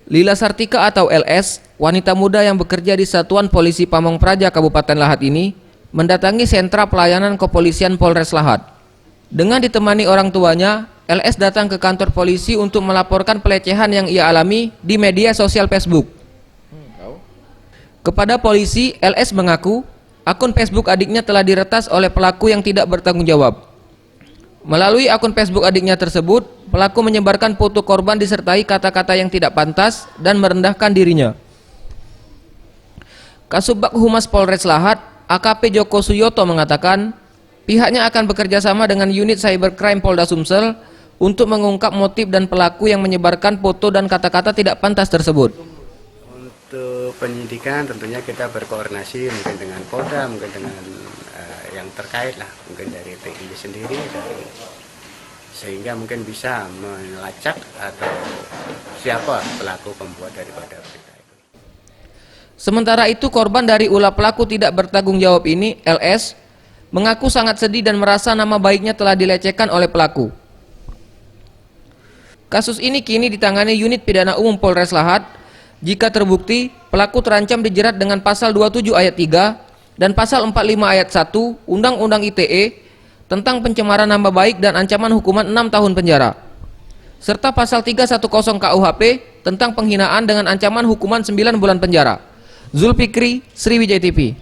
Lila Sartika atau LS, wanita muda yang bekerja di Satuan Polisi Pamong Praja Kabupaten Lahat ini, mendatangi sentra pelayanan kepolisian Polres Lahat. Dengan ditemani orang tuanya, LS datang ke kantor polisi untuk melaporkan pelecehan yang ia alami di media sosial Facebook. Kepada polisi, LS mengaku akun Facebook adiknya telah diretas oleh pelaku yang tidak bertanggung jawab. Melalui akun Facebook adiknya tersebut, pelaku menyebarkan foto korban disertai kata-kata yang tidak pantas dan merendahkan dirinya. Kasubag Humas Polres Lahat, AKP Joko Suyoto mengatakan, pihaknya akan bekerja sama dengan unit Cybercrime Polda Sumsel untuk mengungkap motif dan pelaku yang menyebarkan foto dan kata-kata tidak pantas tersebut. Untuk penyidikan tentunya kita berkoordinasi mungkin dengan Polda, mungkin dengan yang terkait lah, mungkin dari TI sendiri, sehingga mungkin bisa melacak atau siapa pelaku pembuat daripada berita itu. Sementara itu, korban dari ulah pelaku tidak bertanggung jawab ini, LS, mengaku sangat sedih dan merasa nama baiknya telah dilecehkan oleh pelaku. Kasus ini kini ditangani unit pidana umum Polres Lahat. Jika terbukti, pelaku terancam dijerat dengan pasal 27 ayat 3 dan pasal 45 ayat 1 Undang-Undang ITE tentang pencemaran nama baik dan ancaman hukuman 6 tahun penjara, serta pasal 310 KUHP tentang penghinaan dengan ancaman hukuman 9 bulan penjara. Zulfikri, Sriwijaya TV.